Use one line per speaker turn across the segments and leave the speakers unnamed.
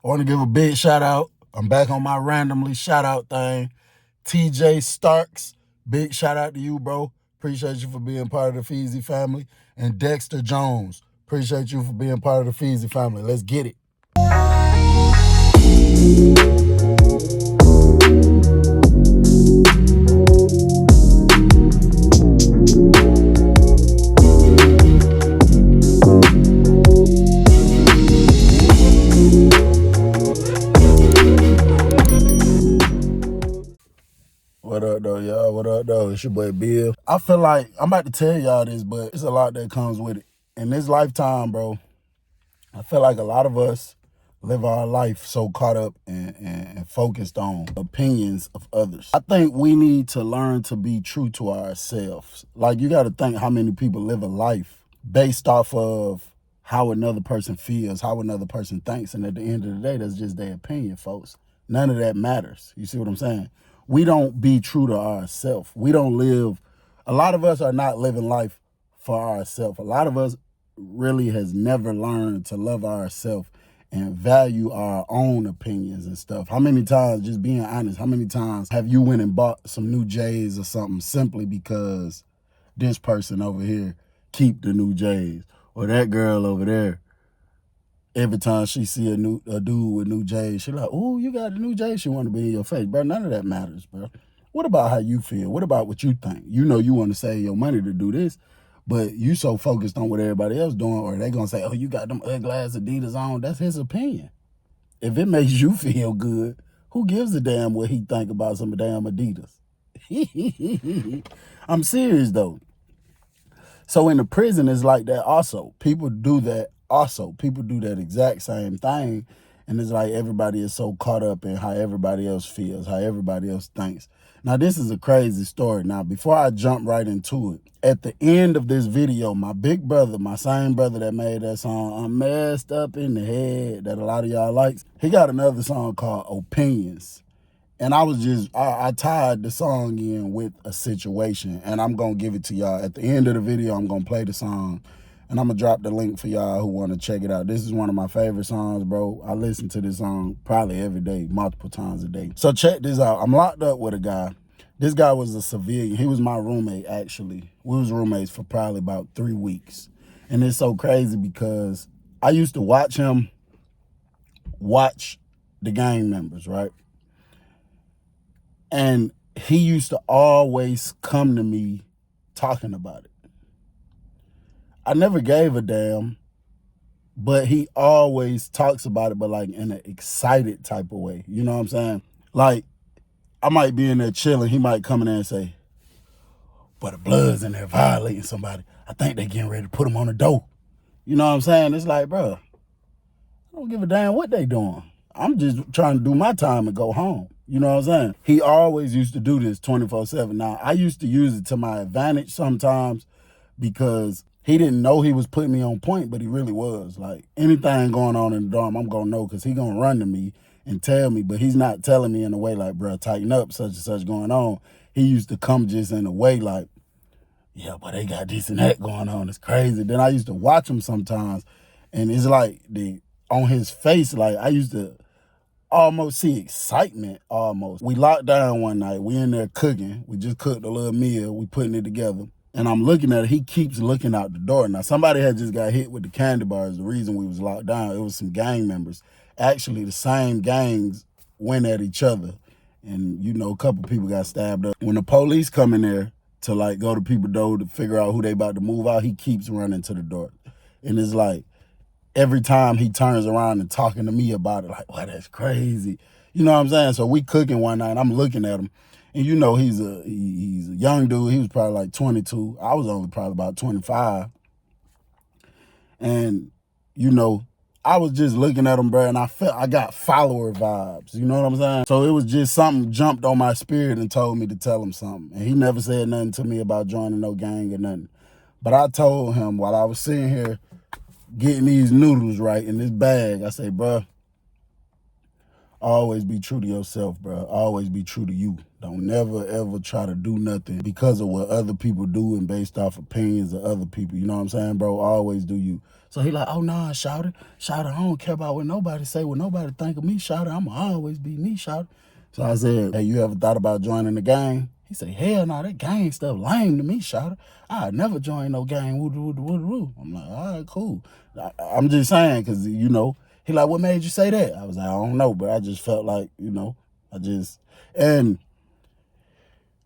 I want to give a big shout out. I'm back on my randomly shout out thing. TJ Starks, big shout out to you, bro. Appreciate you for being part of the Feezy family. And Dexter Jones, appreciate you for being part of the Feezy family. Let's get it. What up, though, y'all? What up, though? It's your boy Bill. I feel like I'm about to tell y'all this, but it's a lot that comes with it. In this lifetime, bro, I feel like a lot of us live our life so caught up and focused on opinions of others. I think we need to learn to be true to ourselves. Like, you got to think how many people live a life based off of how another person feels, how another person thinks. And at the end of the day, that's just their opinion, folks. None of that matters. You see what I'm saying? We don't be true to ourselves. We don't live. A lot of us are not living life for ourselves. A lot of us really has never learned to love ourselves and value our own opinions and stuff. How many times, just being honest, how many times have you went and bought some new J's or something simply because this person over here keep the new J's, or that girl over there, every time she see a dude with new J's, she like, "Ooh, you got a new J." She want to be in your face, bro. None of that matters, bro. What about how you feel? What about what you think? You know you want to save your money to do this, but you so focused on what everybody else doing, or they gonna say, "Oh, you got them ugly ass Adidas on." That's his opinion. If it makes you feel good, who gives a damn what he think about some damn Adidas? I'm serious though. So in the prison, it's like that also. People do that also. People do that exact same thing. And it's like everybody is so caught up in how everybody else feels, how everybody else thinks. Now, this is a crazy story. Now, before I jump right into it, at the end of this video, my big brother, my same brother that made that song, "I'm Messed Up in the Head," that a lot of y'all likes, he got another song called Opinions. And I tied the song in with a situation, and I'm going to give it to y'all. At the end of the video, I'm going to play the song, and I'm going to drop the link for y'all who want to check it out. This is one of my favorite songs, bro. I listen to this song probably every day, multiple times a day. So check this out. I'm locked up with a guy. This guy was a civilian. He was my roommate, actually. We was roommates for probably about 3 weeks. And it's so crazy because I used to watch him watch the gang members, right? And he used to always come to me talking about it. I never gave a damn, but he always talks about it, but like in an excited type of way. You know what I'm saying? Like, I might be in there chilling. He might come in there and say, "But the Bloods in there violating somebody. I think they getting ready to put them on the door." You know what I'm saying? It's like, bro, I don't give a damn what they doing. I'm just trying to do my time and go home. You know what I'm saying? He always used to do this 24/7. Now, I used to use it to my advantage sometimes because he didn't know he was putting me on point, but he really was. Like, anything going on in the dorm, I'm going to know because he going to run to me and tell me, but he's not telling me in a way like, "Bro, tighten up, such and such going on." He used to come just in a way like, "Yeah, but they got this and that going on. It's crazy." Then I used to watch him sometimes, and it's like on his face, like I used to almost see excitement almost. We locked down one night. We in there cooking. We just cooked a little meal. We putting it together. And I'm looking at it. He keeps looking out the door. Now, somebody had just got hit with the candy bars. The reason we was locked down, it was some gang members. Actually, the same gangs went at each other. And, you know, a couple people got stabbed up. When the police come in there to, like, go to people's door to figure out who they about to move out, he keeps running to the door. And it's like, every time he turns around and talking to me about it, like, "Wow, that's crazy." You know what I'm saying? So we cooking one night, I'm looking at him, and you know he's a young dude. He was probably like 22. I was only probably about 25. And, you know, I was just looking at him, bro, and I got follower vibes. You know what I'm saying? So it was just something jumped on my spirit and told me to tell him something. And he never said nothing to me about joining no gang or nothing. But I told him while I was sitting here getting these noodles right in this bag, I say, "Bro, Always be true to yourself, bro. Always be true to you. Don't never, ever try to do nothing because of what other people do and based off opinions of other people. You know what I'm saying, bro? Always do you. So he like, oh, nah, shout it. Shout it. I don't care about what nobody say, what nobody think of me, shout it. I'ma always be me, shout it. So I said, hey, you ever thought about joining the gang? He said, hell no, that gang stuff lame to me, shout it. I'd never join no gang. Woo. I'm like, all right, cool. I'm just saying, because, you know, he like, what made you say that? I was like, I don't know, but I just felt like, you know, and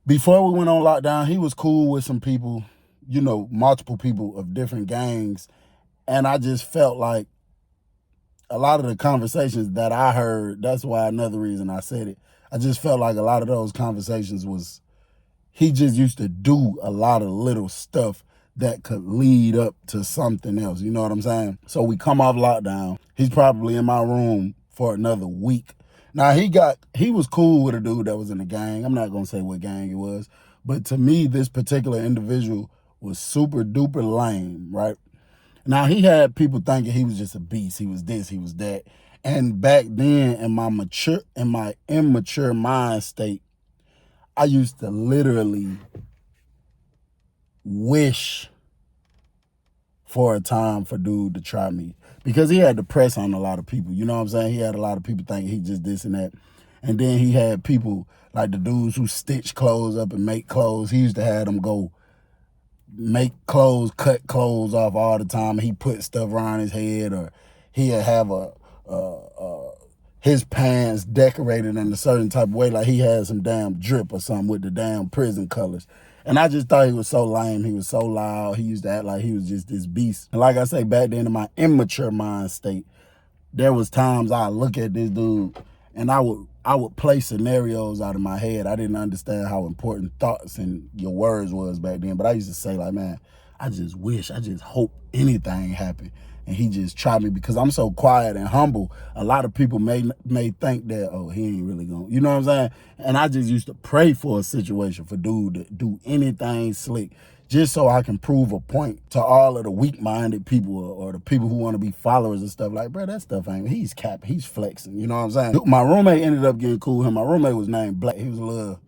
before we went on lockdown, he was cool with some people, you know, multiple people of different gangs. And I just felt like a lot of the conversations that I heard, that's why another reason I said it, I just felt like a lot of those conversations was, he just used to do a lot of little stuff that could lead up to something else. You know what I'm saying? So we come off lockdown. He's probably in my room for another week. Now he was cool with a dude that was in the gang. I'm not gonna say what gang it was, but to me, this particular individual was super duper lame, right? Now he had people thinking he was just a beast. He was this, he was that. And back then in my immature mind state, I used to literally wish for a time for dude to try me because he had the press on a lot of people. You know what I'm saying? He had a lot of people thinking he just this and that. And then he had people like the dudes who stitch clothes up and make clothes. He used to have them go make clothes, cut clothes off all the time. He put stuff around his head, or he'd have his pants decorated in a certain type of way, like he had some damn drip or something with the damn prison colors. And I just thought he was so lame. He was so loud. He used to act like he was just this beast. And like I say, back then in my immature mind state, there was times I look at this dude and I would play scenarios out of my head. I didn't understand how important thoughts and your words was back then. But I used to say like, man, I just hope anything happened. And he just tried me because I'm so quiet and humble. A lot of people may think that, oh, he ain't really gonna, you know what I'm saying? And I just used to pray for a situation for dude to do anything slick, just so I can prove a point to all of the weak-minded people or the people who want to be followers and stuff. Like, bro, that stuff ain't, he's capping, he's flexing, you know what I'm saying? My roommate ended up getting cool with him. My roommate was named Black. He was a little,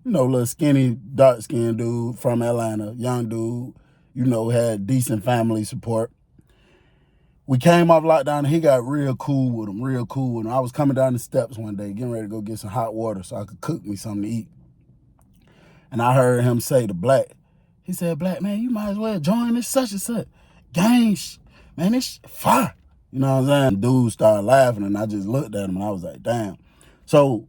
you know, little skinny, dark-skinned dude from Atlanta, young dude, you know, had decent family support. We came off lockdown and he got real cool with him, I was coming down the steps one day, getting ready to go get some hot water so I could cook me something to eat. And I heard him say to Black, he said, Black, man, you might as well join this such and such gang, man, this fire. You know what I'm saying? Dude started laughing and I just looked at him and I was like, damn. So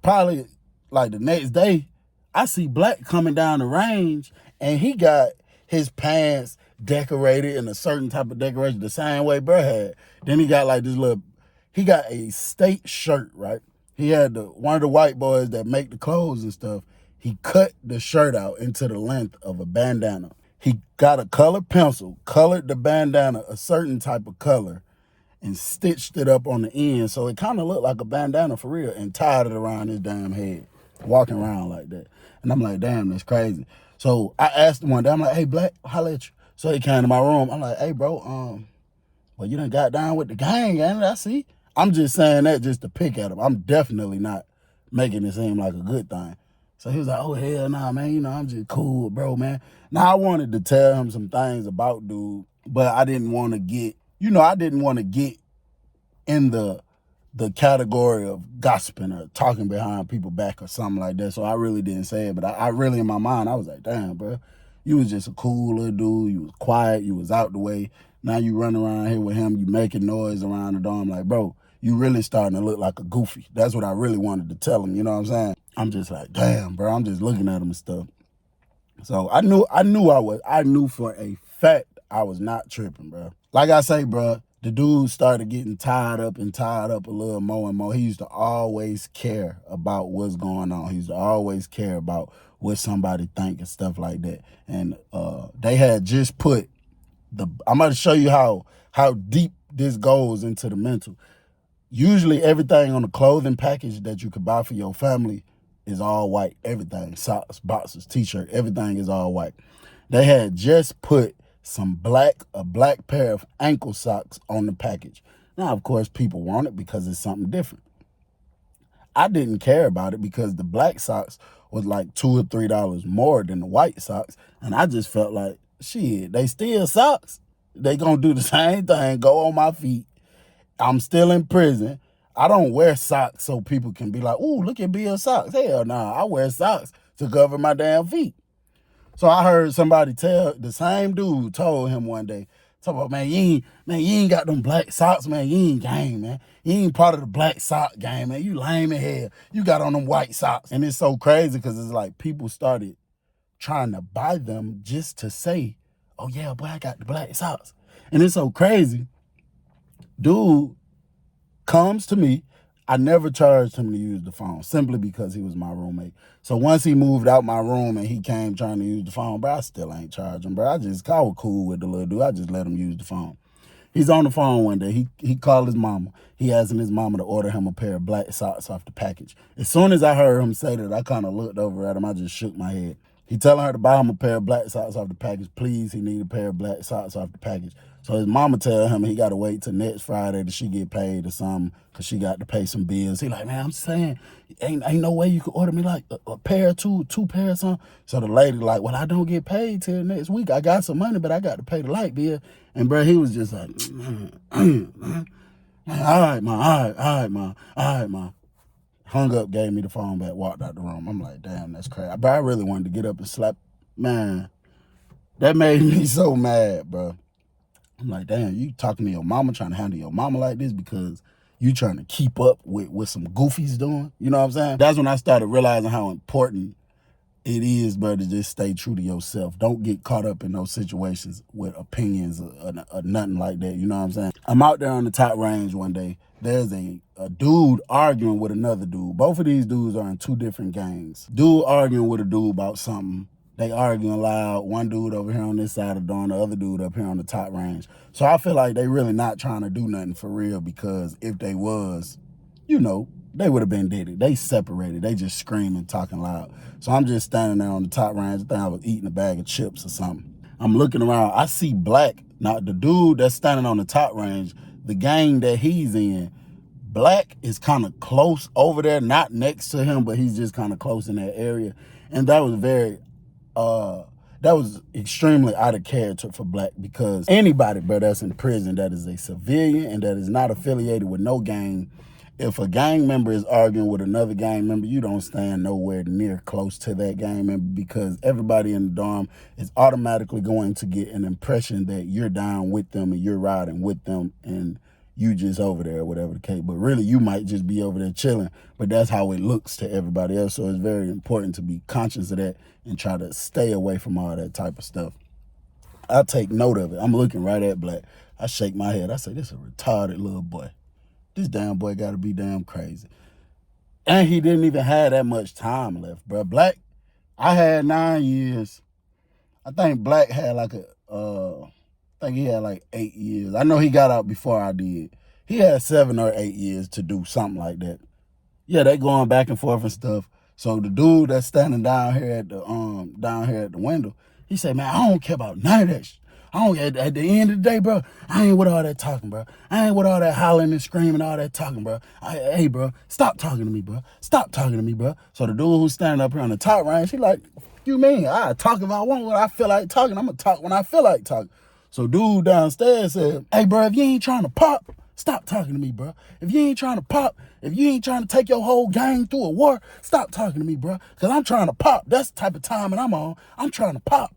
probably like the next day, I see Black coming down the range and he got his pants decorated in a certain type of decoration, the same way Bro had. Then he got like this little, he got a state shirt, right? He had one of the white boys that make the clothes and stuff. He cut the shirt out into the length of a bandana. He got a colored pencil, colored the bandana a certain type of color, and stitched it up on the end so it kind of looked like a bandana for real, and tied it around his damn head, walking around like that. And I'm like, damn, that's crazy. So I asked him one day, I'm like, hey, Black, holla at you. So he came to my room. I'm like, hey, bro, well, you done got down with the gang, ain't it? I see. I'm just saying that just to pick at him. I'm definitely not making it seem like a good thing. So he was like, oh, hell nah, man, you know, I'm just cool, bro, man. Now, I wanted to tell him some things about dude, but I didn't want to get, you know, in the category of gossiping or talking behind people's back or something like that. So I really didn't say it, but I really, in my mind, I was like, damn, bro, you was just a cool little dude. You was quiet. You was out the way. Now you run around here with him. You making noise around the dorm. Like, bro, you really starting to look like a goofy. That's what I really wanted to tell him. You know what I'm saying? I'm just like, damn, bro. I'm just looking at him and stuff. So I knew for a fact I was not tripping, bro. Like I say, bro, the dude started getting tied up a little more and more. He used to always care about what's going on. He used to always care about what somebody think and stuff like that. And they had just put I'm going to show you how deep this goes into the mental. Usually everything on the clothing package that you could buy for your family is all white. Everything, socks, boxers, t-shirt, everything is all white. They had just put a black pair of ankle socks on the package. Now, of course, people want it because it's something different. I didn't care about it because the black socks was like $2 or $3 more than the white socks. And I just felt like, shit, they still socks. They gonna do the same thing, go on my feet. I'm still in prison. I don't wear socks so people can be like, ooh, look at Bill's socks. Hell nah, I wear socks to cover my damn feet. So I heard somebody tell, the same dude told him one day, talk about, man, you ain't got them black socks, man. You ain't gang, man. You ain't part of the black sock gang, man. You lame as hell. You got on them white socks. And it's so crazy because it's like people started trying to buy them just to say, oh yeah, boy, I got the black socks. And it's so crazy. Dude comes to me. I never charged him to use the phone simply because he was my roommate. So once he moved out my room and he came trying to use the phone, bro, I still ain't charging, bro. I was cool with the little dude. I just let him use the phone. He's on the phone one day. He called his mama. He asking his mama to order him a pair of black socks off the package. As soon as I heard him say that, I kind of looked over at him. I just shook my head. He telling her to buy him a pair of black socks off the package. Please, he need a pair of black socks off the package. So his mama tell him he got to wait till next Friday till she get paid or something because she got to pay some bills. He like, man, I'm saying, ain't no way you could order me like a pair or two pairs or something. So the lady like, well, I don't get paid till next week. I got some money, but I got to pay the light bill. And bro, he was just like, all right, ma, all right, ma. Hung up, gave me the phone back, walked out the room. I'm like, damn, that's crazy. But I really wanted to get up and slap. Man, that made me so mad, bro. I'm like, damn, you talking to your mama, trying to handle your mama like this because you trying to keep up with what some goofies doing? You know what I'm saying? That's when I started realizing how important it is, bro, to just stay true to yourself. Don't get caught up in those situations with opinions or nothing like that. You know what I'm saying? I'm out there on the top range one day. There's a dude arguing with another dude. Both of these dudes are in two different gangs. Dude arguing with a dude about something. They arguing loud. One dude over here on this side of the door, and the other dude up here on the top range. So I feel like they really not trying to do nothing for real because if they was, you know, they would have been did it. They separated. They just screaming, talking loud. So I'm just standing there on the top range. I think I was eating a bag of chips or something. I'm looking around. I see Black. Now, the dude that's standing on the top range, the gang that he's in, Black is kind of close over there, not next to him, but he's just kind of close in that area. And that was extremely out of character for Black because anybody, bro, that's in prison that is a civilian and that is not affiliated with no gang, if a gang member is arguing with another gang member, you don't stand nowhere near close to that gang member because everybody in the dorm is automatically going to get an impression that you're down with them and you're riding with them and you just over there or whatever the case. But really, you might just be over there chilling, but that's how it looks to everybody else. So it's very important to be conscious of that and try to stay away from all that type of stuff. I take note of it. I'm looking right at Black. I shake my head. I say, this is a retarded little boy. This damn boy got to be damn crazy. And he didn't even have that much time left, bro. Black, I had 9 years. I think Black had like I think he had like 8 years. I know he got out before I did. He had 7 or 8 years to do something like that. Yeah, they going back and forth and stuff. So the dude that's standing down here at the window, he said, man, I don't care about none of that shit. At the end of the day, bro, I ain't with all that talking, bro. I ain't with all that hollering and screaming, all that talking, bro. Hey, bro, stop talking to me, bro. Stop talking to me, bro. So the dude who's standing up here on the top range, he like, you mean? I talk if I want when I feel like talking. I'm going to talk when I feel like talking. So dude downstairs said, hey, bro, if you ain't trying to pop, stop talking to me, bro. If you ain't trying to pop, if you ain't trying to take your whole gang through a war, stop talking to me, bro. Because I'm trying to pop. That's the type of time that I'm on. I'm trying to pop.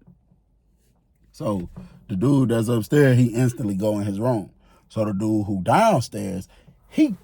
So the dude that's upstairs, he instantly go in his room. So the dude who downstairs, he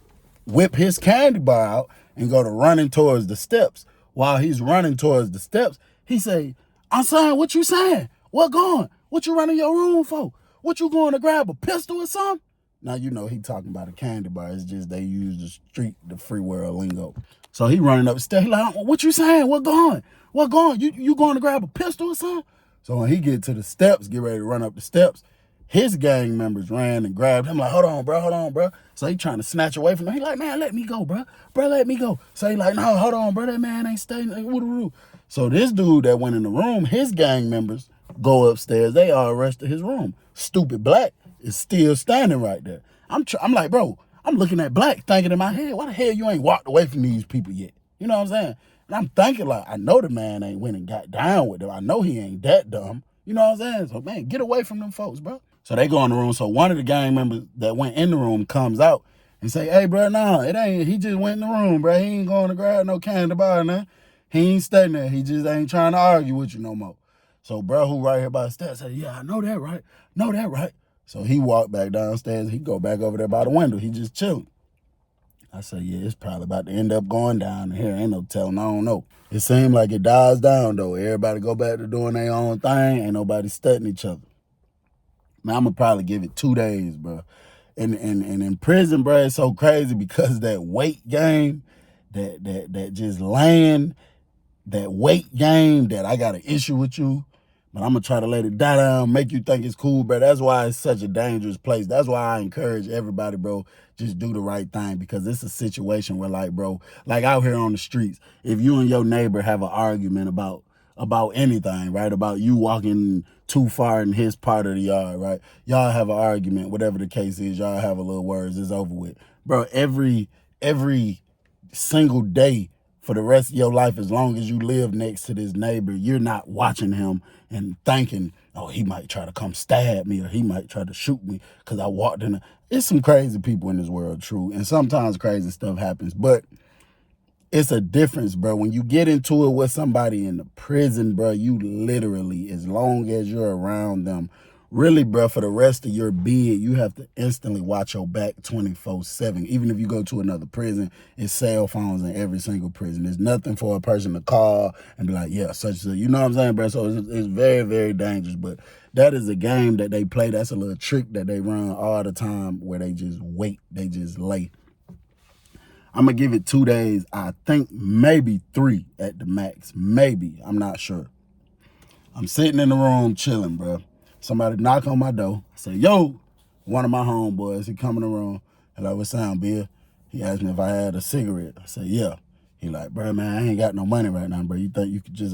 whip his candy bar out and go to running towards the steps. While he's running towards the steps, he say, I'm saying, what you saying? What going? What you running your room for? What you going to grab a pistol or something? Now, you know, he talking about a candy bar. It's just they use the free world lingo. So he running upstairs. He like, what you saying? What going? What going? You going to grab a pistol or something? So when he get to the steps, get ready to run up the steps, his gang members ran and grabbed him like, hold on, bro. So he trying to snatch away from him. He like, man, let me go, bro. Bro, let me go. So he like, no, hold on, bro. That man ain't staying. So this dude that went in the room, his gang members go upstairs. They all rushed to his room. Stupid Black is still standing right there. I'm like, bro, I'm looking at Black thinking in my head, why the hell you ain't walked away from these people yet? You know what I'm saying? And I'm thinking like, I know the man ain't went and got down with them. I know he ain't that dumb. You know what I'm saying? So, man, get away from them folks, bro. So they go in the room. So one of the gang members that went in the room comes out and say, hey, bro, nah, it ain't. He just went in the room, bro. He ain't going to grab no candy bar, nah. He ain't staying there. He just ain't trying to argue with you no more. So, bro, who right here by the steps said, yeah, I know that, right? Know that, right? So he walked back downstairs. He go back over there by the window. He just chilling. I said, yeah, it's probably about to end up going down here. Ain't no telling. I don't know. It seemed like it dies down, though. Everybody go back to doing their own thing. Ain't nobody studying each other. Man, I'm going to probably give it 2 days, bro. And in prison, bro, it's so crazy because that weight game, that just laying, that weight game, that I got an issue with you, but I'm going to try to let it die down, make you think it's cool, bro. That's why it's such a dangerous place. That's why I encourage everybody, bro, just do the right thing, because it's a situation where, like, bro, like out here on the streets, if you and your neighbor have an argument about anything, right, about you walking too far in his part of the yard, right, y'all have an argument, whatever the case is, y'all have a little words, it's over with. Bro, every single day for the rest of your life, as long as you live next to this neighbor, you're not watching him and thinking, oh, he might try to come stab me, or he might try to shoot me because I walked in. It's some crazy people in this world, true. And sometimes crazy stuff happens, but it's a difference, bro. When you get into it with somebody in the prison, bro, you literally, as long as you're around them, really, bro, for the rest of your being, you have to instantly watch your back 24/7. Even if you go to another prison, it's cell phones in every single prison. There's nothing for a person to call and be like, yeah, such and such. You know what I'm saying, bro? So it's very, very dangerous. But that is a game that they play. That's a little trick that they run all the time, where they just wait. They just lay. I'm going to give it 2 days. I think maybe 3 at the max. Maybe. I'm not sure. I'm sitting in the room chilling, bro. Somebody knock on my door. I say, yo, one of my homeboys, he come in the room. Hello, what sound, Bill? He asked me if I had a cigarette. I said, yeah. He like, bro, man, I ain't got no money right now, bro. You think you could just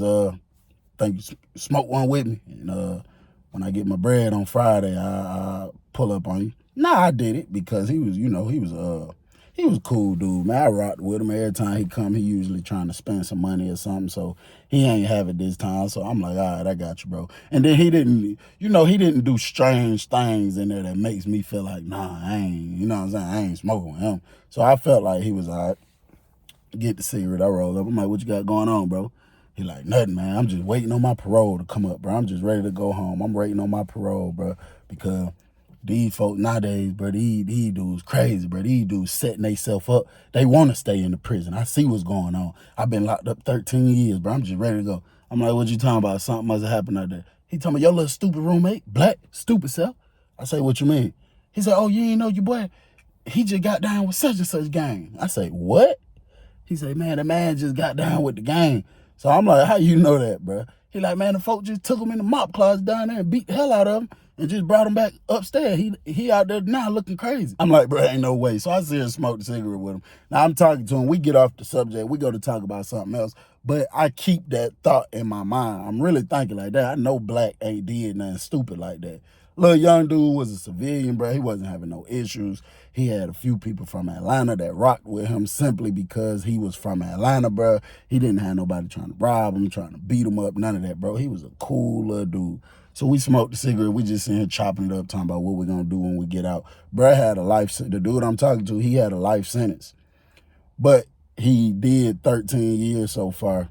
smoke one with me? And when I get my bread on Friday, I pull up on you. Nah, I did it because he was, he was a cool dude, man. I rocked with him. Every time he come, he usually trying to spend some money or something, so he ain't have it this time. So I'm like, all right, I got you, bro. And then he didn't do strange things in there that makes me feel like, nah, I ain't, you know what I'm saying? I ain't smoking with him. So I felt like he was all right. Get the cigarette, I roll up. I'm like, what you got going on, bro? He like, nothing, man. I'm just waiting on my parole to come up, bro. I'm just ready to go home. I'm waiting on my parole, bro, because these folks nowadays, bro, these dudes crazy, bro. These dudes setting themselves up. They want to stay in the prison. I see what's going on. I've been locked up 13 years, bro. I'm just ready to go. I'm like, what you talking about? Something must have happened out there. He told me, your little stupid roommate, Black, stupid self. I say, what you mean? He said, oh, you ain't know your boy? He just got down with such and such gang. I say, what? He said, man, the man just got down with the gang. So I'm like, how you know that, bro? He like, man, the folk just took him in the mop closet down there and beat the hell out of him and just brought him back upstairs. He out there now looking crazy. I'm like, bro, ain't no way. So I sit and smoke the cigarette with him. Now I'm talking to him. We get off the subject. We go to talk about something else. But I keep that thought in my mind. I'm really thinking like that. I know Black ain't did nothing stupid like that. Little young dude was a civilian, bro. He wasn't having no issues. He had a few people from Atlanta that rocked with him simply because he was from Atlanta, bro. He didn't have nobody trying to rob him, trying to beat him up, none of that, bro. He was a cool little dude. So we smoked the cigarette. We just sitting here chopping it up, talking about what we're going to do when we get out. Bro had a life, the dude I'm talking to, he had a life sentence. But he did 13 years so far.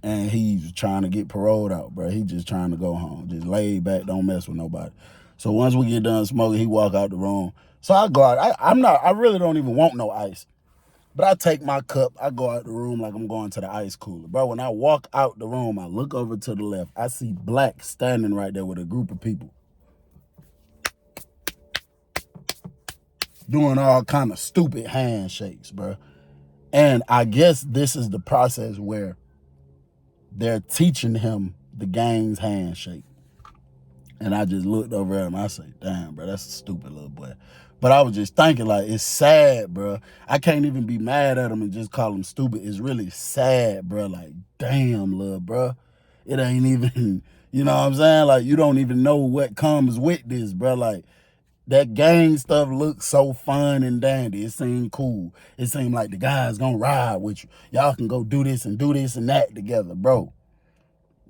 And he's trying to get paroled out, bro. He just trying to go home. Just lay back, don't mess with nobody. So once we get done smoking, he walk out the room. So I go out. I really don't even want no ice. But I take my cup, I go out the room like I'm going to the ice cooler. Bro, when I walk out the room, I look over to the left. I see Black standing right there with a group of people, doing all kind of stupid handshakes, bro. And I guess this is the process where they're teaching him the gang's handshake. And I just looked over at him. I say, damn, bro, that's a stupid little boy. But I was just thinking, like, it's sad, bro. I can't even be mad at him and just call him stupid. It's really sad, bro. Like, damn, little bro. It ain't even, you know what I'm saying? Like, you don't even know what comes with this, bro. Like, That gang stuff looked so fun and dandy. It seemed cool. It seemed like the guys gonna ride with you. Y'all can go do this and that together, bro.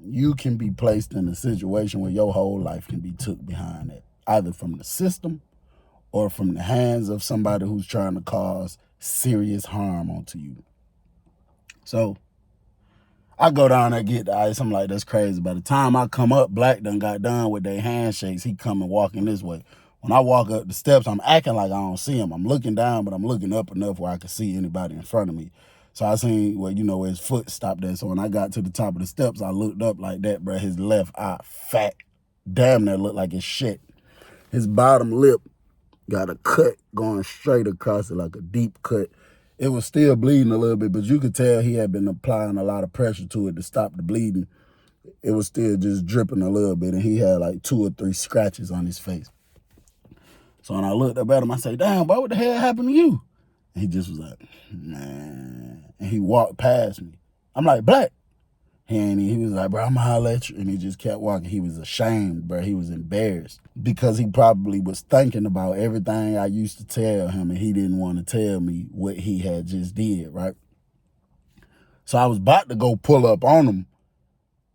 You can be placed in a situation where your whole life can be took behind it, either from the system or from the hands of somebody who's trying to cause serious harm onto you. So I go down there, get the ice. I'm like, that's crazy. By the time I come up, Black done got done with their handshakes. He coming walking this way. When I walk up the steps, I'm acting like I don't see him. I'm looking down, but I'm looking up enough where I can see anybody in front of me. So I seen where, where his foot stopped there. So when I got to the top of the steps, I looked up like that, bro. His left eye, fat, damn near looked like his shit. His bottom lip got a cut going straight across it, like a deep cut. It was still bleeding a little bit, but you could tell he had been applying a lot of pressure to it to stop the bleeding. It was still just dripping a little bit, and he had like 2 or 3 scratches on his face. So when I looked up at him, I said, damn, bro, what the hell happened to you? And he just was like, man. And he walked past me. I'm like, Black. He was like, bro, I'm gonna holler at you. And he just kept walking. He was ashamed, bro. He was embarrassed because he probably was thinking about everything I used to tell him, and he didn't want to tell me what he had just did, right? So I was about to go pull up on him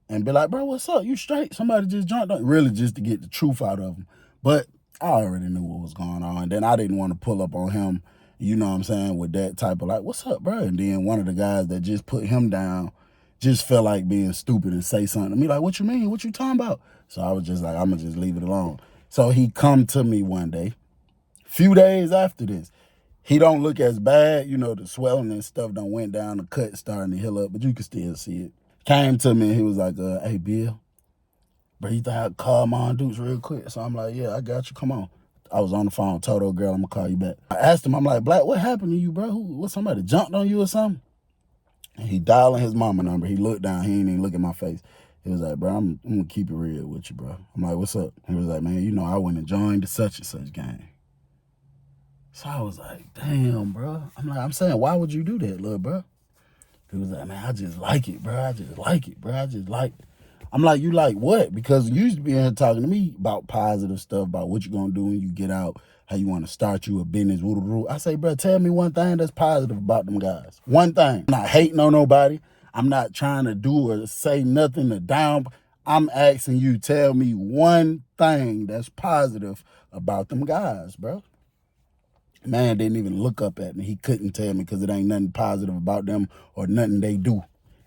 and be like, bro, what's up? You straight? Somebody just jumped on. Really just to get the truth out of him. But I already knew what was going on. And then I didn't want to pull up on him, you know what I'm saying, with that type of like, what's up, bro? And then one of the guys that just put him down just felt like being stupid and say something to me like, what you mean? What you talking about? So I was just like, I'm going to just leave it alone. So he come to me one day, few days after this. He don't look as bad. The swelling and stuff done went down, the cut starting to heal up, but you can still see it. Came to me and he was like, hey, Bill, bro, you think I call Mon Dukes real quick? So I'm like, yeah, I got you. Come on. I was on the phone, told old girl, I'm going to call you back. I asked him, I'm like, Black, what happened to you, bro? What, somebody jumped on you or something? And he dialing his mama number. He looked down. He ain't even look at my face. He was like, bro, I'm going to keep it real with you, bro. I'm like, what's up? He was like, man, I went and joined the such and such gang. So I was like, damn, bro. I'm saying, why would you do that, little bro? He was like, man, I just like it, bro. I just like it, bro. I just like it. I'm like, you like what? Because you used to be in here talking to me about positive stuff, about what you're going to do when you get out, how you want to start you a business. I say, bro, tell me one thing that's positive about them guys. One thing. I'm not hating on nobody. I'm not trying to do or say nothing to down. I'm asking you, tell me one thing that's positive about them guys, bro. Man didn't even look up at me. He couldn't tell me because it ain't nothing positive about them or nothing they do.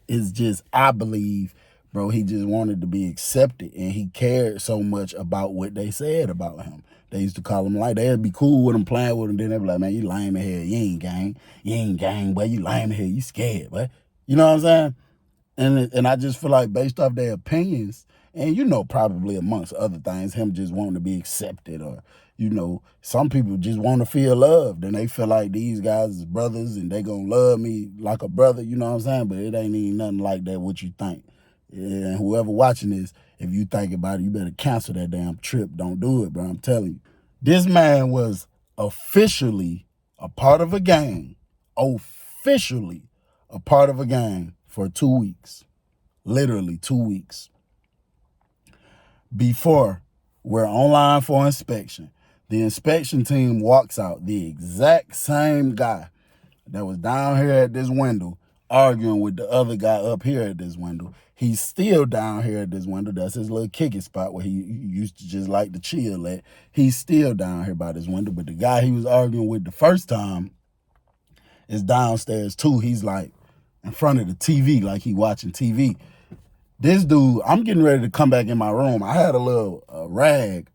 It's just, I believe, bro, he just wanted to be accepted, and he cared so much about what they said about him. They used to call him like, they'd be cool with him, playing with him, then they'd be like, man, you lame in here. You ain't gang. You ain't gang, boy. You lame in here. You scared, boy. You know what I'm saying? And I just feel like based off their opinions, and probably amongst other things, him just wanting to be accepted, or, some people just want to feel loved, and they feel like these guys is brothers and they gonna love me like a brother, you know what I'm saying? But it ain't even nothing like that what you think. And whoever watching this, if you think about it, you better cancel that damn trip. Don't do it, bro. I'm telling you. This man was officially a part of a gang, officially a part of a gang for 2 weeks, literally 2 weeks. Before we're online for inspection, the inspection team walks out. The exact same guy that was down here at this window arguing with the other guy up here at this window. He's still down here at this window. That's his little kicking spot where he used to just like to chill at. He's still down here by this window. But the guy he was arguing with the first time is downstairs too. He's like in front of the TV, like he watching TV. This dude, I'm getting ready to come back in my room. I had a little rag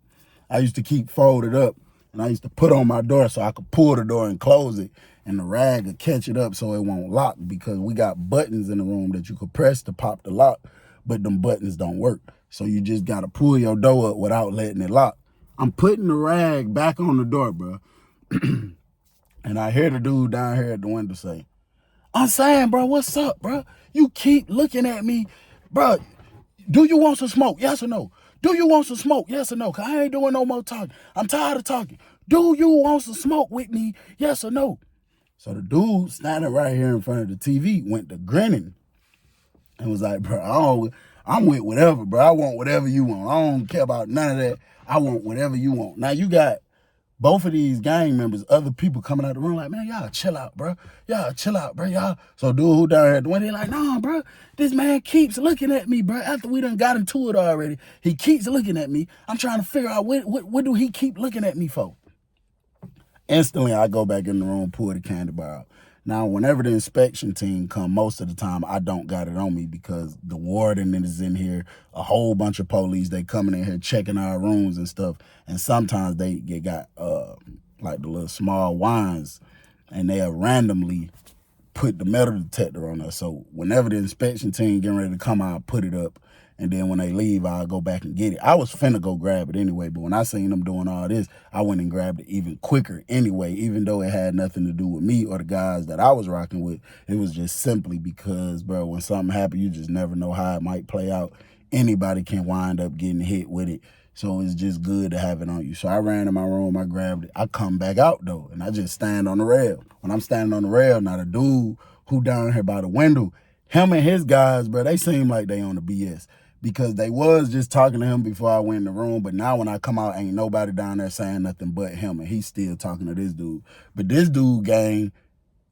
I used to keep folded up, and I used to put on my door so I could pull the door and close it, and the rag would catch it up so it won't lock, because we got buttons in the room that you could press to pop the lock, but them buttons don't work. So you just got to pull your door up without letting it lock. I'm putting the rag back on the door, bro. And I hear the dude down here at the window say, I'm saying, bro, what's up, bro? You keep looking at me, bro. Do you want some smoke? Yes or no? Do you want some smoke? Yes or no? Because I ain't doing no more talking. I'm tired of talking. Do you want some smoke with me? Yes or no? So the dude standing right here in front of the TV went to grinning and was like, bro, I'm with whatever, bro. I want whatever you want. I don't care about none of that. I want whatever you want. Now you got both of these gang members, other people coming out the room like, man, y'all chill out, bro. Y'all chill out, bro. Y'all. So dude who down here at the window, like, nah, bro, this man keeps looking at me, bro. After we done got into it already, he keeps looking at me. I'm trying to figure out what do he keep looking at me for? Instantly, I go back in the room, pull the candy bar out. Now, whenever the inspection team come, most of the time, I don't got it on me because the warden is in here, a whole bunch of police, they coming in here checking our rooms and stuff. And sometimes they got like the little small wines, and they'll randomly put the metal detector on us. So whenever the inspection team getting ready to come out, I put it up. And then when they leave, I'll go back and get it. I was finna go grab it anyway, but when I seen them doing all this, I went and grabbed it even quicker anyway, even though it had nothing to do with me or the guys that I was rocking with. It was just simply because, bro, when something happens, you just never know how it might play out. Anybody can wind up getting hit with it. So it's just good to have it on you. So I ran in my room, I grabbed it. I come back out, though, and I just stand on the rail. When I'm standing on the rail, now the dude who down here by the window, him and his guys, bro, they seem like they on the BS. Because they was just talking to him before I went in the room, but now when I come out, ain't nobody down there saying nothing but him, and he's still talking to this dude. But this dude gang,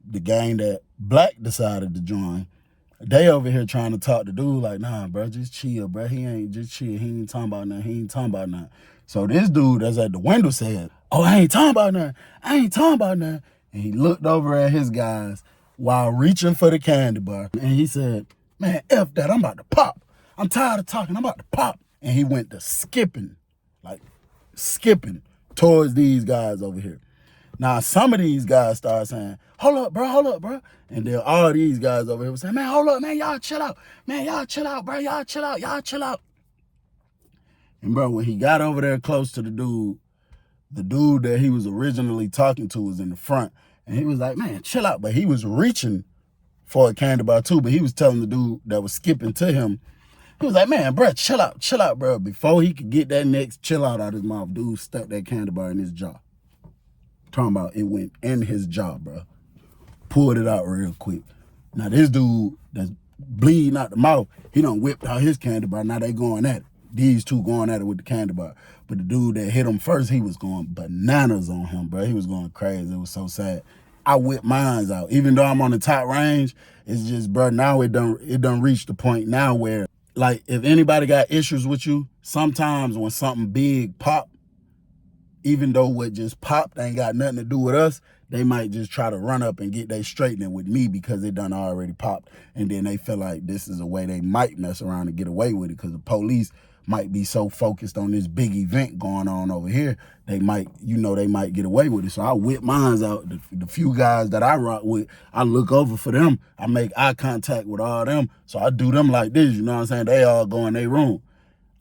the gang that Black decided to join, they over here trying to talk to dude like, nah, bro, just chill, bro. He ain't just chill. He ain't talking about nothing. He ain't talking about nothing. So this dude that's at the window said, oh, I ain't talking about nothing. I ain't talking about nothing. And he looked over at his guys while reaching for the candy bar, and he said, man, F that, I'm about to pop. I'm tired of talking. I'm about to pop. And he went to skipping towards these guys over here. Now, some of these guys started saying, hold up, bro. And then all these guys over here were saying, man, hold up, man, y'all chill out. Man, y'all chill out, bro. Y'all chill out. And, bro, when he got over there close to the dude that he was originally talking to was in the front. And he was like, man, chill out. But he was reaching for a candy bar, too. But he was telling the dude that was skipping to him, he was like, man, bro, chill out, bro. Before he could get that next chill out his mouth, dude stuck that candy bar in his jaw. Talking about it went in his jaw, bro. Pulled it out real quick. Now, this dude that's bleeding out the mouth, he done whipped out his candy bar. Now they going at it. These two going at it with the candy bar. But the dude that hit him first, he was going bananas on him, bro. He was going crazy. It was so sad. I whipped mines out. Even though I'm on the top range, it's just, bro, now it done reached the point now where, like, if anybody got issues with you, sometimes when something big pop, even though what just popped ain't got nothing to do with us, they might just try to run up and get they straightening with me because it done already popped. And then they feel like this is a way they might mess around and get away with it because the police might be so focused on this big event going on over here, they might get away with it. So I whip mines out. The few guys that I rock with, I look over for them. I make eye contact with all them. So I do them like this, you know what I'm saying? They all go in their room.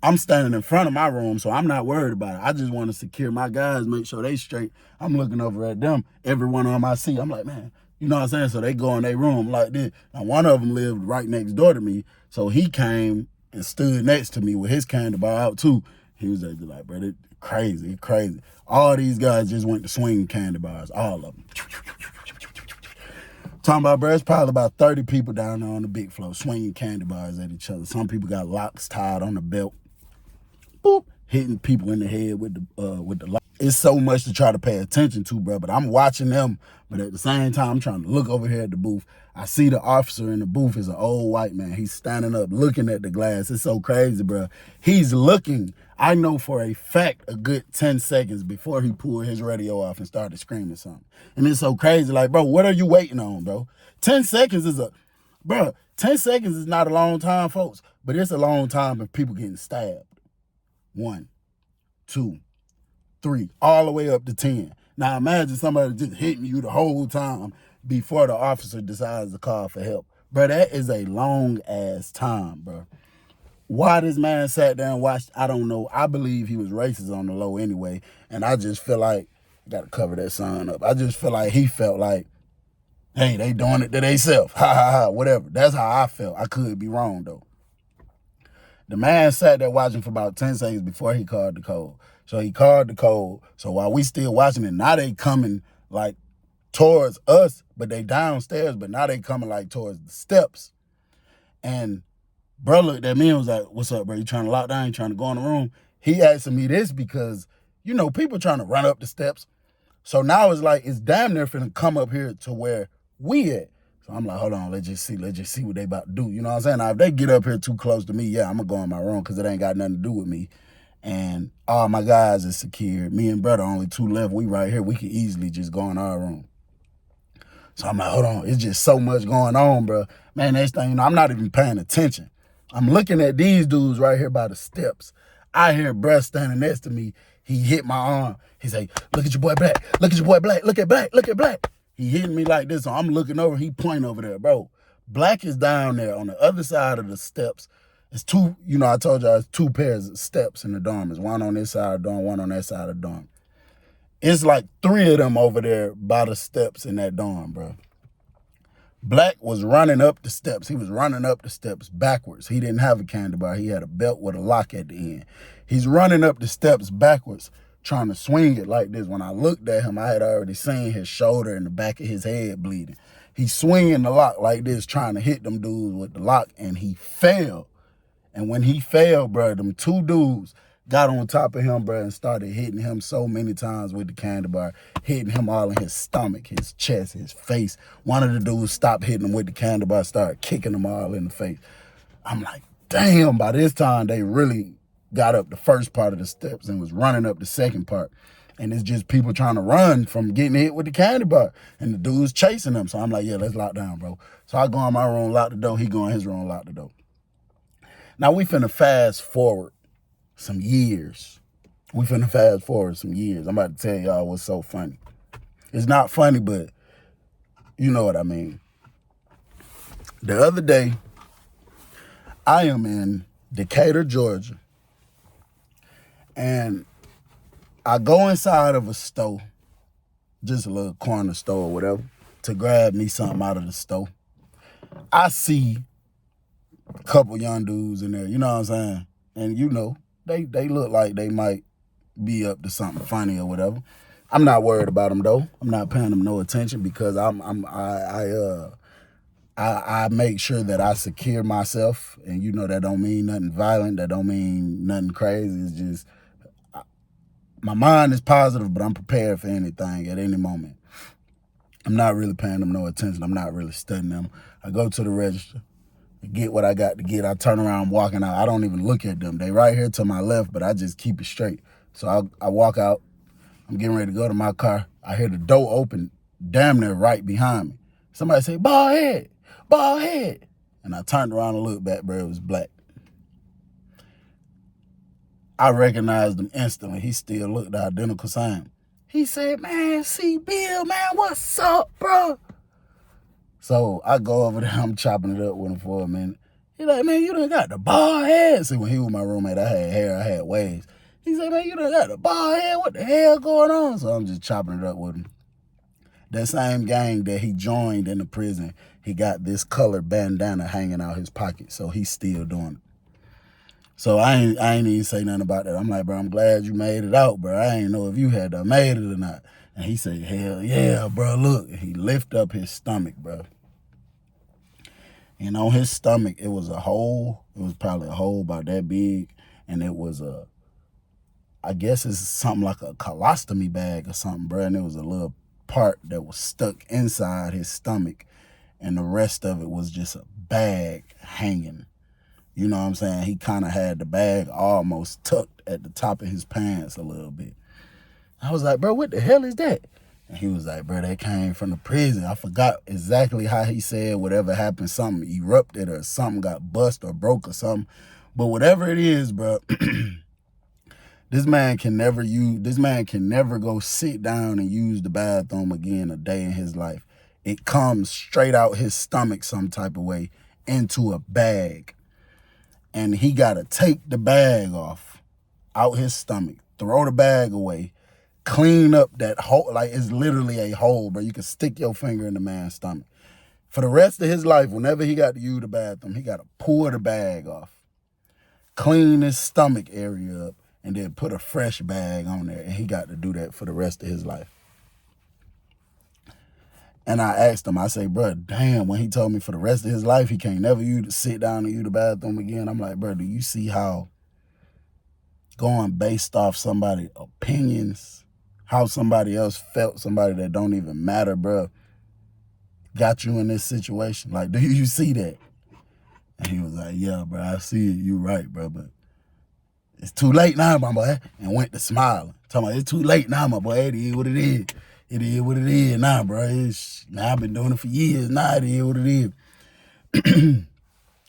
I'm standing in front of my room, so I'm not worried about it. I just want to secure my guys, make sure they straight. I'm looking over at them, every one on my seat. I'm like, man, you know what I'm saying? So they go in their room like this. Now, one of them lived right next door to me, so he came and stood next to me with his candy bar out too. He was like, bro, it's crazy. All these guys just went to swing candy bars, all of them. Talking about, bro, it's probably about 30 people down there on the big floor swinging candy bars at each other. Some people got locks tied on the belt. Boop, hitting people in the head with the lock. It's so much to try to pay attention to, bro, but I'm watching them. But at the same time, I'm trying to look over here at the booth. I see the officer in the booth is an old white man. He's standing up looking at the glass. It's so crazy, bro. He's looking, I know for a fact, a good 10 seconds before he pulled his radio off and started screaming something. And it's so crazy. Like, bro, what are you waiting on, bro? 10 seconds is 10 seconds is not a long time, folks, but it's a long time if people getting stabbed. 1, 2, 3, all the way up to 10. Now imagine somebody just hitting you the whole time before the officer decides to call for help. Bro, that is a long ass time, bro. Why this man sat there and watched, I don't know. I believe he was racist on the low anyway. And I just feel like, gotta cover that sign up. I just feel like he felt like, hey, they doing it to themselves. Ha, whatever. That's how I felt. I could be wrong though. The man sat there watching for about 10 seconds before he called the code. So he called the code. So while we still watching it, now they coming like towards us, but they downstairs, but now they coming like towards the steps. And bro looked at me and was like, what's up, bro? You trying to lock down? You trying to go in the room? He asking me this because, you know, people trying to run up the steps. So now it's like, it's damn near finna come up here to where we at. So I'm like, hold on, let's just see what they about to do. You know what I'm saying? Now, if they get up here too close to me, yeah, I'm gonna go in my room because it ain't got nothing to do with me. And all my guys is secured. Me and brother, only two left. We right here. We could easily just go in our room. So I'm like, hold on, it's just so much going on, bro. Man, next thing you know, I'm not even paying attention. I'm looking at these dudes right here by the steps. I hear bruh standing next to me. He hit my arm. He say, look at your boy Black. Look at your boy Black. Look at Black. Look at Black. He hitting me like this. So I'm looking over. He pointing over there, bro. Black is down there on the other side of the steps. It's two, you know, I told y'all it's two pairs of steps in the dorm. It's one on this side of the dorm, one on that side of the dorm. It's like three of them over there by the steps in that dorm, bro. Black was running up the steps. He was running up the steps backwards. He didn't have a candy bar. He had a belt with a lock at the end. He's running up the steps backwards, trying to swing it like this. When I looked at him, I had already seen his shoulder and the back of his head bleeding. He's swinging the lock like this, trying to hit them dudes with the lock, and he fell. And when he fell, bro, them two dudes got on top of him, bro, and started hitting him so many times with the candy bar, hitting him all in his stomach, his chest, his face. One of the dudes stopped hitting him with the candy bar, started kicking him all in the face. I'm like, damn, by this time, they really got up the first part of the steps and was running up the second part. And it's just people trying to run from getting hit with the candy bar. And the dude's chasing them. So I'm like, yeah, let's lock down, bro. So I go in my room, lock the door. He go in his room, lock the door. Now we finna fast forward some years. I'm about to tell y'all what's so funny. It's not funny, but you know what I mean. The other day, I am in Decatur, Georgia, and I go inside of a store, just a little corner store or whatever, to grab me something out of the store. I see a couple young dudes in there, you know what I'm saying? And you know, they look like they might be up to something funny or whatever. I'm not worried about them though. I'm not paying them no attention because I make sure that I secure myself, and you know that don't mean nothing violent. That don't mean nothing crazy. It's just my mind is positive, but I'm prepared for anything at any moment. I'm not really paying them no attention. I'm not really studying them. I go to the register, get what I got to get. I turn around, walking out. I don't even look at them. They right here to my left, but I just keep it straight. So I walk out. I'm getting ready to go to my car. I hear the door open damn near right behind me. Somebody say, bald head. And I turned around and looked back, bro. It was Black. I recognized him instantly. He still looked the identical same. He said, man, see Bill, man, what's up, bro? So I go over there, I'm chopping it up with him for a minute. He like, man, you done got the bald head. See, when he was my roommate, I had hair, I had waves. He said, man, you done got the bald head. What the hell going on? So I'm just chopping it up with him. That same gang that he joined in the prison, he got this colored bandana hanging out his pocket. So he's still doing it. So I ain't even say nothing about that. I'm like, bro, I'm glad you made it out, bro. I ain't know if you had made it or not. And he said, hell yeah, bro, look. And he lifted up his stomach, bro. And on his stomach, it was a hole. It was probably a hole about that big. And it was I guess it's something like a colostomy bag or something, bro. And it was a little part that was stuck inside his stomach. And the rest of it was just a bag hanging. You know what I'm saying? He kind of had the bag almost tucked at the top of his pants a little bit. I was like, bro, what the hell is that? And he was like, bro, that came from the prison. I forgot exactly how he said whatever happened, something erupted or something got bust or broke or something. But whatever it is, bro, this man can never go sit down and use the bathroom again a day in his life. It comes straight out his stomach some type of way into a bag. And he got to take the bag off out his stomach, throw the bag away, clean up that hole. Like, it's literally a hole, bro. You can stick your finger in the man's stomach. For the rest of his life, whenever he got to use the bathroom, he got to pull the bag off, clean his stomach area up, and then put a fresh bag on there. And he got to do that for the rest of his life. And I asked him, I say, bro, damn, when he told me for the rest of his life, he can't never sit down and use the bathroom again. I'm like, bro, do you see how going based off somebody's opinions how somebody else felt, somebody that don't even matter, bro, got you in this situation. Like, do you see that? And he was like, yeah, bro, I see it. You right, bro, but it's too late now, my boy. And went to smiling. Talking about, it's too late now, my boy. It is what it is. It is what it is now, bro. Now I've been doing it for years. Now it is what it is.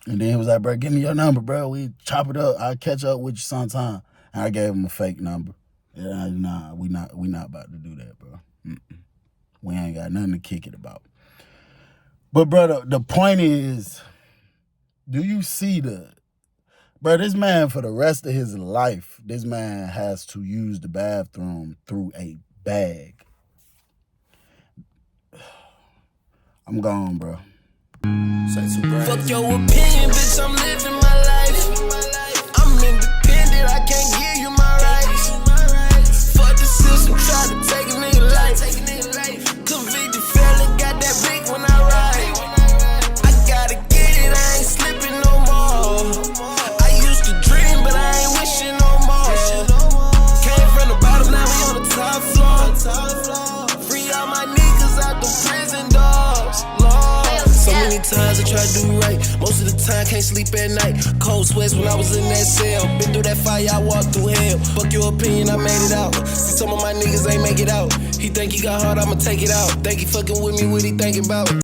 And then he was like, bro, give me your number, bro. We chop it up. I'll catch up with you sometime. And I gave him a fake number. Yeah, nah, we not about to do that, bro. We ain't got nothing to kick it about. But, bro, the point is, do you see bro, this man, for the rest of his life, this man has to use the bathroom through a bag. I'm gone, bro.
Fuck your opinion, bitch, I'm living my life. I'm independent, I can't give you my rights. Fuck the system, try to take a nigga life. Convicted felon, got that big when I ride. I gotta get it, I ain't slipping no more. I used to dream, but I ain't wishing no more. Came from the bottom, now we on the top floor. Free all my niggas out the prison doors. So many times I try to do right. Most of the time can't sleep at night. Cold sweats when I was in that cell. Been through that fire, I walked through hell. Fuck your opinion, I made it out. See, some of my niggas ain't make it out. He think he got hard, I'ma take it out. Think he fucking with me, what he thinking about?